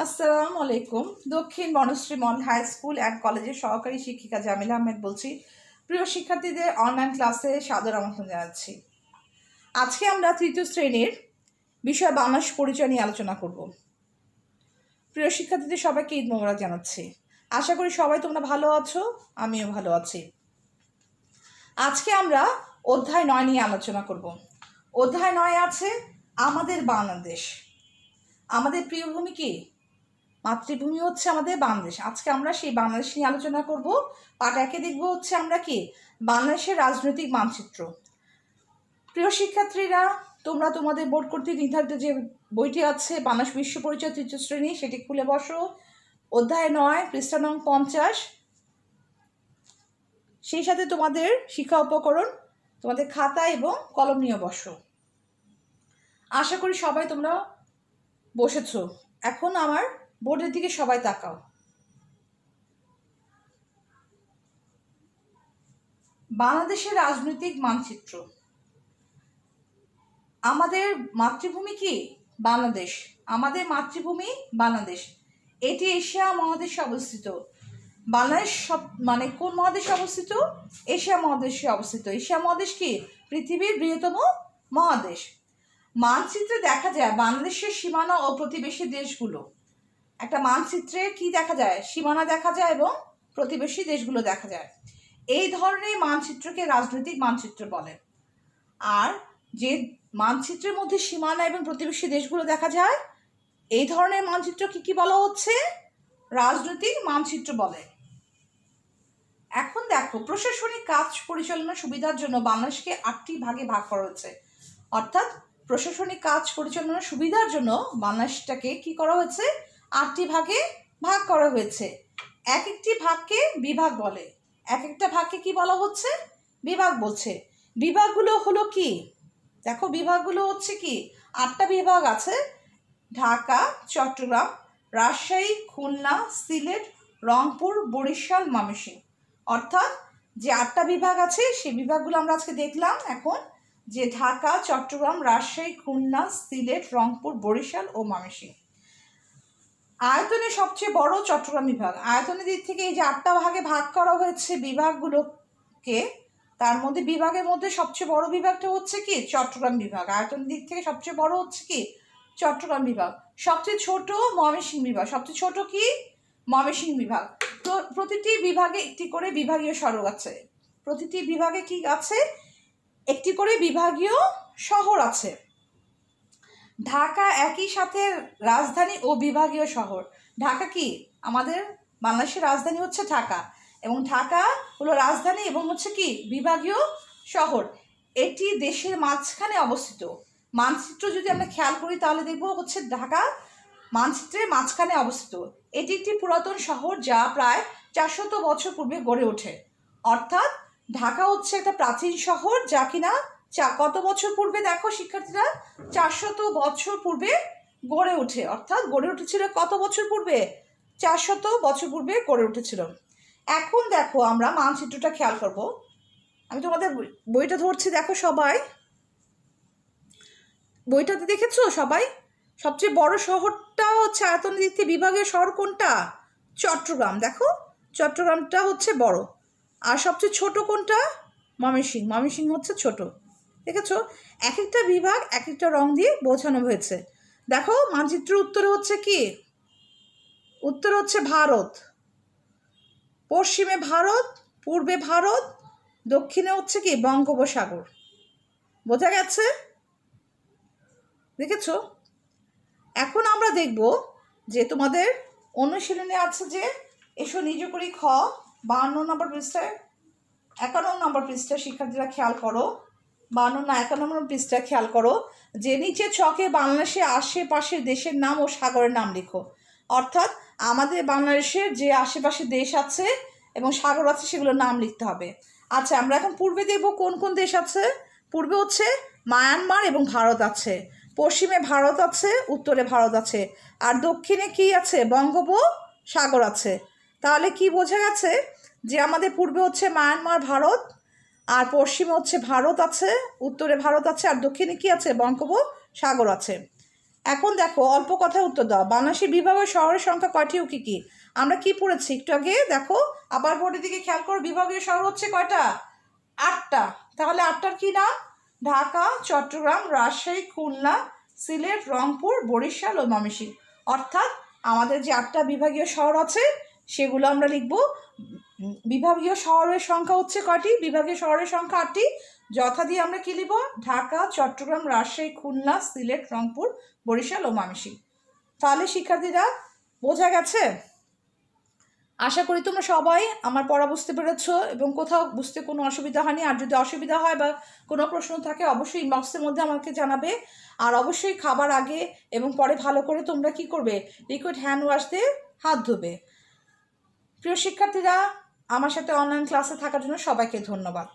আসসালামু আলাইকুম। Dakshin Banasree model high school and কলেজের সহকারী শিক্ষিকা জামিলা আহমেদ বলছি। প্রিয় শিক্ষার্থীদের অনলাইন ক্লাসে সাদর আমন্ত্রণ জানাচ্ছি। আজকে আমরা তৃতীয় শ্রেণীর বিষয় বাংলাদেশ পরিচয় নিয়ে আলোচনা করব। প্রিয় শিক্ষার্থীদের সবাইকে ঈদ মোবারক জানাচ্ছি। আশা করি সবাই তোমরা ভালো আছো, আমিও ভালো আছি। আজকে আমরা অধ্যায় 9 নিয়ে আলোচনা করব। অধ্যায় 9 আছে আমাদের বাংলাদেশ। আমাদের প্রিয় ভূমি কি? মাতৃভূমি হচ্ছে আমাদের বাংলাদেশ। আজকে আমরা সেই বাংলাদেশ নিয়ে আলোচনা করব। পার্ট 1-এ দেখব হচ্ছে আমরা কি বাংলাদেশের রাজনৈতিক মানচিত্র। প্রিয় শিক্ষার্থীরা, তোমরা তোমাদের বোর্ড কর্তৃক নির্ধারিত যে বইটি আছে বাংলাদেশ বিশ্ব পরিচয় তৃতীয় শ্রেণী, সেটি খুলে বসো। অধ্যায় 9 পৃষ্ঠা নং 50। সেই সাথে তোমাদের শিক্ষা উপকরণ, তোমাদের খাতা এবং কলম নিয়ে বসো। আশা করি সবাই তোমরা বসেছো। এখন আমার বোর্ডের দিকে সবাই তাকাও। বাংলাদেশের রাজনৈতিক মানচিত্র। আমাদের মাতৃভূমি কি? বাংলাদেশ। আমাদের মাতৃভূমি বাংলাদেশ। এটি এশিয়া মহাদেশে অবস্থিত। বাংলাদেশ কোন মহাদেশে অবস্থিত? এশিয়া মহাদেশে অবস্থিত। এশিয়া মহাদেশ কি পৃথিবীর বৃহত্তম মহাদেশ। মানচিত্রে দেখা যায় বাংলাদেশের সীমানা ও প্রতিবেশী দেশগুলো। একটা মানচিত্রে কি দেখা যায়? সীমানা দেখা যায় এবং প্রতিবেশী দেশগুলো দেখা যায়। এই ধরনের মানচিত্রকে রাজনৈতিক মানচিত্র বলে। আর যে মানচিত্রের মধ্যে সীমানা এবং প্রতিবেশী দেশগুলো দেখা যায়, এই ধরনের মানচিত্র কি বলা হচ্ছে? রাজনৈতিক মানচিত্র বলে। এখন দেখো, প্রশাসনিক কাজ পরিচালনার সুবিধার জন্য বাংলাদেশকে 8টি ভাগে ভাগ করা হয়েছে। অর্থাৎ প্রশাসনিক কাজ পরিচালনার সুবিধার জন্য বাংলাদেশটাকে কি করা হয়েছে? 8টি ভাগে ভাগ করা হয়েছে। এক একটি ভাগকে বিভাগ বলে। এক একটা ভাগকে কি বলা হচ্ছে? বিভাগ বলছে। বিভাগগুলো হলো কি? দেখো, বিভাগগুলো হচ্ছে কি 8টা বিভাগ আছে: ঢাকা, চট্টগ্রাম, রাজশাহী, খুলনা, সিলেট, রংপুর, বরিশাল, ময়মনসিংহ। অর্থাৎ যে 8টা বিভাগ আছে সেই বিভাগগুলো আমরা আজকে দেখলাম। এখন যে ঢাকা, চট্টগ্রাম, রাজশাহী, খুলনা, সিলেট, রংপুর, বরিশাল ও ময়মনসিংহ। আয়তনে সবচেয়ে বড় চট্টগ্রাম বিভাগ। আয়তনের দিক থেকে এই যে 8টা ভাগে ভাগ করা হয়েছে বিভাগগুলোকে, তার মধ্যে বিভাগের মধ্যে সবচেয়ে বড় বিভাগটা হচ্ছে কি চট্টগ্রাম বিভাগ। আয়তনের দিক থেকে সবচেয়ে বড় হচ্ছে কি চট্টগ্রাম বিভাগ। সবচেয়ে ছোট ময়মনসিংহ বিভাগ। সবচেয়ে ছোট কি ময়মনসিংহ বিভাগ। তো প্রতিটি বিভাগে একটি করে বিভাগীয় সড়ক আছে। প্রতিটি বিভাগে কি আছে? একটি করে বিভাগীয় শহর আছে। ঢাকা একই সাথে রাজধানী ও বিভাগীয় শহর। ঢাকা কি আমাদের বাংলাদেশের রাজধানী হচ্ছে ঢাকা, এবং ঢাকা হলো রাজধানী এবং হচ্ছে কি বিভাগীয় শহর। এটি দেশের মাঝখানে অবস্থিত। মানচিত্র যদি আমরা খেয়াল করি তাহলে দেখবো হচ্ছে ঢাকা মানচিত্রের মাঝখানে অবস্থিত। এটি একটি পুরাতন শহর যা প্রায় 400 বছর পূর্বে গড়ে ওঠে। অর্থাৎ ঢাকা হচ্ছে একটা প্রাচীন শহর যা কিনা কত বছর পূর্বে? দেখো শিক্ষার্থীরা, 400 বছর পূর্বে গড়ে ওঠে। অর্থাৎ গড়ে উঠেছিল কত বছর পূর্বে? 400 বছর পূর্বে গড়ে উঠেছিল। এখন দেখো, আমরা মানচিত্রটা খেয়াল করব। আমি তোমাদের বইটা ধরছি, দেখো সবাই বইটাতে দেখেছো সবাই? সবচেয়ে বড় শহরটা হচ্ছে আয়তনের দিক থেকে বিভাগীয় শহর কোনটা? চট্টগ্রাম। দেখো, চট্টগ্রামটা হচ্ছে বড়। আর সবচেয়ে ছোট কোনটা? ময়মনসিংহ। ময়মনসিংহ হচ্ছে ছোট। দেখেছো, এক একটা বিভাগ এক একটা রং দিয়ে বোঝানো হয়েছে। দেখো, মানচিত্র উত্তরে হচ্ছে কি? উত্তরে হচ্ছে ভারত, পশ্চিমে ভারত, পূর্বে ভারত, দক্ষিণে হচ্ছে কি বঙ্গোপসাগর। বোঝা গেছে? দেখেছো? এখন আমরা দেখব যে তোমাদের অনুশীলনে আছে যে এসো নিজ করি খ 52 নম্বর পৃষ্ঠায়, 51 নম্বর পৃষ্ঠায় শিক্ষার্থীরা খেয়াল করো। 52 না 51 নম্বর পৃষ্ঠায় খেয়াল করো যে নিচে ছকে বাংলাদেশের আশেপাশের দেশের নাম ও সাগরের নাম লিখো। অর্থাৎ আমাদের বাংলাদেশের যে আশেপাশে দেশ আছে এবং সাগর আছে সেগুলোর নাম লিখতে হবে। আচ্ছা, আমরা এখন পূর্বে দেখব কোন কোন দেশ আছে। পূর্বে হচ্ছে মায়ানমার এবং ভারত আছে, পশ্চিমে ভারত আছে, উত্তরে ভারত আছে, আর দক্ষিণে কি আছে? বঙ্গোপসাগর আছে। তাহলে কি বোঝা গেছে যে আমাদের পূর্বে হচ্ছে মায়ানমার, ভারত, আর পশ্চিমে হচ্ছে ভারত আছে, উত্তরে ভারত আছে, আর দক্ষিণে কি আছে? বঙ্গোপসাগর আছে। এখন দেখো অল্প কথায় উত্তর দাও। বাংলাদেশের বিভাগ ও শহরের সংখ্যা কয়টি ও কী কী? আমরা কি পড়েছি একটু আগে? দেখো আবার বোর্ডের দিকে খেয়াল করো, বিভাগীয় শহর হচ্ছে কয়টা? 8টা। তাহলে 8টার কি নাম? ঢাকা, চট্টগ্রাম, রাজশাহী, খুলনা, সিলেট, রংপুর, বরিশাল ও ময়মনসিংহ। অর্থাৎ আমাদের যে 8টা বিভাগীয় শহর আছে সেগুলো আমরা লিখব। বিভাগীয় শহরের সংখ্যা হচ্ছে কয়টি? বিভাগীয় শহরের সংখ্যা 8টি। যথা দিয়ে আমরা কি লিখব? ঢাকা, চট্টগ্রাম, রাজশাহী, খুলনা, সিলেট, রংপুর, বরিশাল ও ময়মনসিংহ। তাহলে শিক্ষার্থীরা বোঝা গেছে? আশা করি তোমরা সবাই আমার পড়া বুঝতে পেরেছো এবং কোথাও বুঝতে কোনো অসুবিধা হয়নি। আর যদি অসুবিধা হয় বা কোনো প্রশ্ন থাকে অবশ্যই ইনবক্সের মধ্যে আমাকে জানাবে। আর অবশ্যই খাবার আগে এবং পরে ভালো করে তোমরা কি করবে? লিকুইড হ্যান্ড ওয়াশ দিয়ে হাত ধুবে। প্রিয় শিক্ষার্থীরা, আমার সাথে অনলাইন ক্লাসে থাকার জন্য সবাইকে ধন্যবাদ।